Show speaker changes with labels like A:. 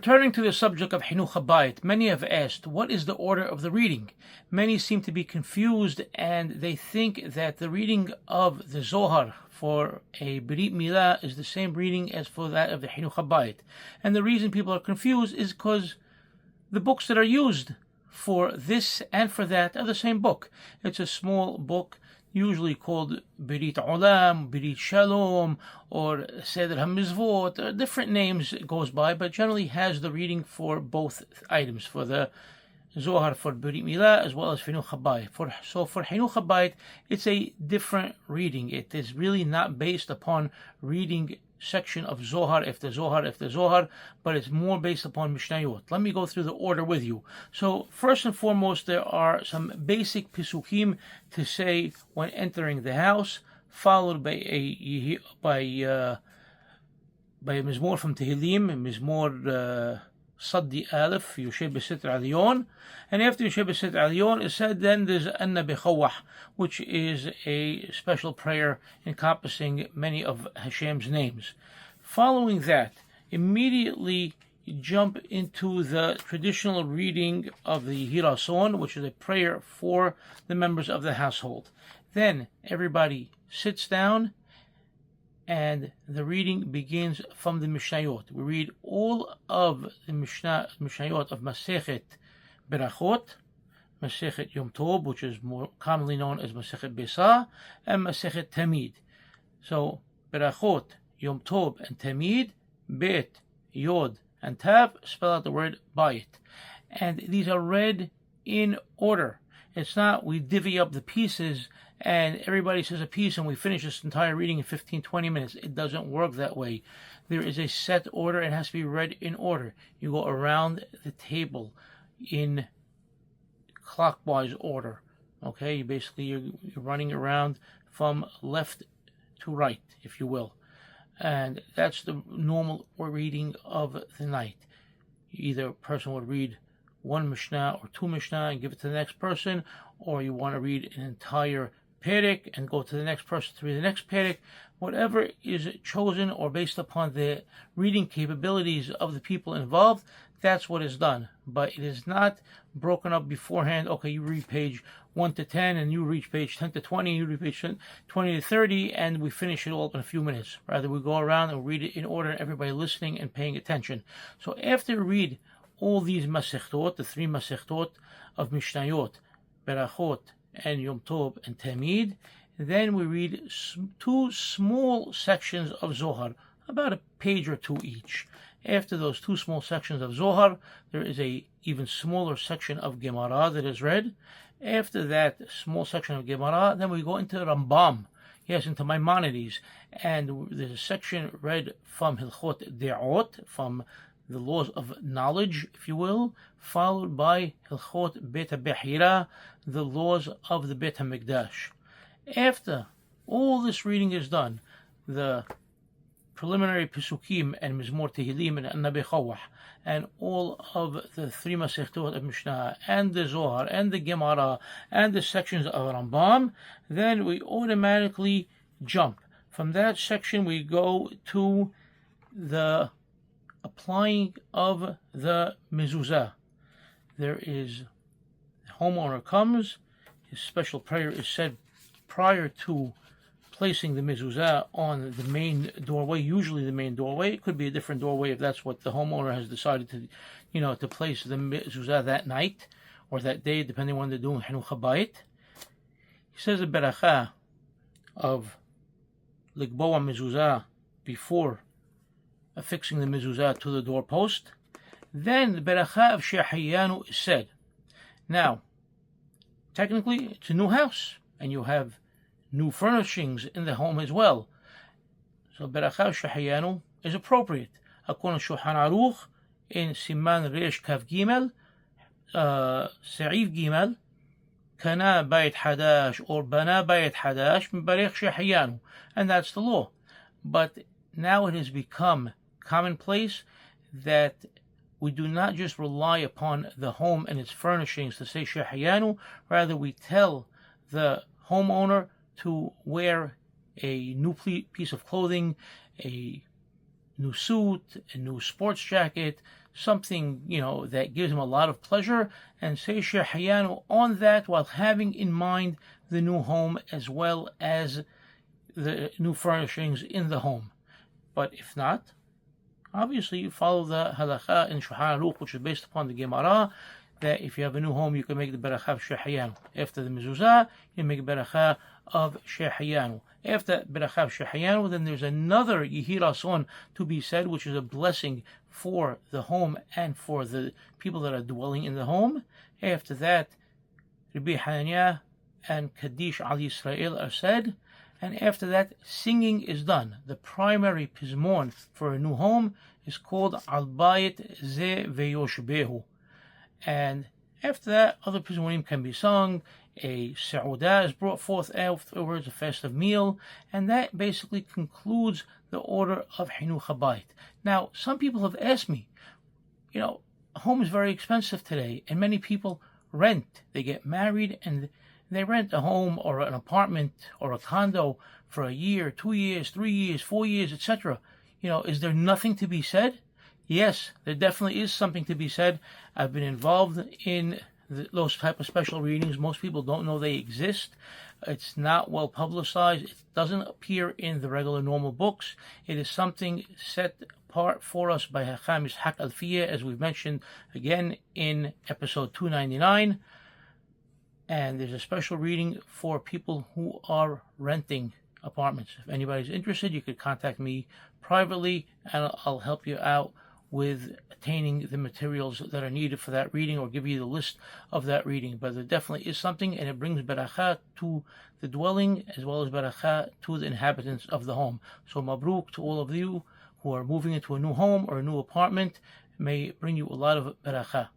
A: Returning to the subject of Hinukh Habayit, many have asked, what is the order of the reading? Many seem to be confused, and they think that the reading of the Zohar for a Brit Milah is the same reading as for that of the Hinukh Habayit. And the reason people are confused is because the books that are used for this and for that are the same book. It's a small book, usually called Brit Olam, Brit Shalom, or Seder HaMizvot. Different names it goes by, but generally has the reading for both items, for the Zohar for Brit Milah as well as Hinukh Habayit. So for Hinukh Habayit, it's a different reading. It is really not based upon reading section of Zohar after Zohar after Zohar, but it's more based upon Mishnayot. Let me go through the order with you. So first and foremost, there are some basic Pisukim to say when entering the house, followed by a Mizmor from Tehillim, Mizmor Saddi Aleph, Yoshe B'Sitr Alyon, and after Yoshe B'Sitr Alyon is said, then there's Anna B'Chawah, which is a special prayer encompassing many of Hashem's names. Following that, immediately you jump into the traditional reading of the Hirason, which is a prayer for the members of the household. Then everybody sits down, and the reading begins from the Mishnayot. We read all of the Mishnayot of Masechet Berachot, Masechet Yom Tov, which is more commonly known as Masechet Besa, and Masechet Tamid. So Berachot, Yom Tov, and Tamid, Bet, Yod, and Tav spell out the word Bayit. And these are read in order. It's not we divvy up the pieces and everybody says a piece and we finish this entire reading in 15-20 minutes. It doesn't work that way. There is a set order. It has to be read in order. You go around the table in clockwise order. Okay, you're running around from left to right, if you will. And that's the normal reading of the night. Either a person would read one Mishnah or two Mishnah and give it to the next person, or you want to read an entire Perek and go to the next person to read the next Perek. Whatever is chosen or based upon the reading capabilities of the people involved, that's what is done. But it is not broken up beforehand. Okay, you read page 1 to 10, and you reach page 10 to 20, you read page 20 to 30, and we finish it all in a few minutes. Rather, we go around and read it in order, everybody listening and paying attention. So after we read all these Masechtot, the three Masechtot of Mishnayot, Berachot, and Yom Tov, and Tamid, then we read two small sections of Zohar, about a page or two each. After those two small sections of Zohar, there is a even smaller section of Gemara that is read. After that small section of Gemara, then we go into Rambam, into Maimonides, and there's a section read from Hilchot De'ot, from the laws of knowledge, if you will, followed by Hilchot Bet HaBechira, the laws of the Bet HaMikdash. After all this reading is done, the preliminary Pesukim and Mizmor Tehillim and Anna B'Chawah, and all of the three Masechtot of Mishnah, and the Zohar, and the Gemara, and the sections of Rambam, then we automatically jump. From that section we go to the applying of the mezuzah. There is, the homeowner comes, his special prayer is said prior to placing the mezuzah on the main doorway, usually the main doorway. It could be a different doorway if that's what the homeowner has decided to, to place the mezuzah that night or that day, depending on when they're doing Hinukh Habayit. He says a beracha of Ligboa mezuzah before affixing the mezuzah to the doorpost. Then the beracha of Shehayanu is said. Now, technically, it's a new house, and you have new furnishings in the home as well. So beracha of Shehayanu is appropriate. According to Shulchan Aruch, in Siman Resh Kav Gimel, Sa'if Gimel, Kana Bayit Hadash or Bana Bayit Hadash, Barech Shehayanu, and that's the law. But now it has become commonplace that we do not just rely upon the home and its furnishings to say Shehayanu, rather we tell the homeowner to wear a new piece of clothing, a new suit, a new sports jacket, something, that gives him a lot of pleasure, and say Shehayanu on that while having in mind the new home as well as the new furnishings in the home. But if not, obviously you follow the halakha in Shulchan Aruch, which is based upon the Gemara, that if you have a new home, you can make the beracha of Shehayanu. After the mezuzah, you make the beracha of Shehayanu. After beracha of Shehayanu, then there's another Yehirason to be said, which is a blessing for the home and for the people that are dwelling in the home. After that, Rabbi Hananiah and Kaddish al Yisrael are said, and after that, singing is done. The primary pizmon for a new home is called Habayit Ze Veyoshbehu. And after that, other pizmonim can be sung. A Seudah is brought forth afterwards, a festive meal, and that basically concludes the order of Hinukh Habayit. Now, some people have asked me, a home is very expensive today, and many people rent. They get married and they rent a home or an apartment or a condo for a year, 2 years, 3 years, 4 years, etc. Is there nothing to be said? Yes, there definitely is something to be said. I've been involved in those type of special readings. Most people don't know they exist. It's not well publicized. It doesn't appear in the regular normal books. It is something set apart for us by Hacham Yishak Alfiya, as we've mentioned again in episode 299. And there's a special reading for people who are renting apartments. If anybody's interested, you could contact me privately and I'll help you out with attaining the materials that are needed for that reading, or give you the list of that reading. But there definitely is something, and it brings beracha to the dwelling as well as beracha to the inhabitants of the home. So mabruk to all of you who are moving into a new home or a new apartment. May bring you a lot of beracha.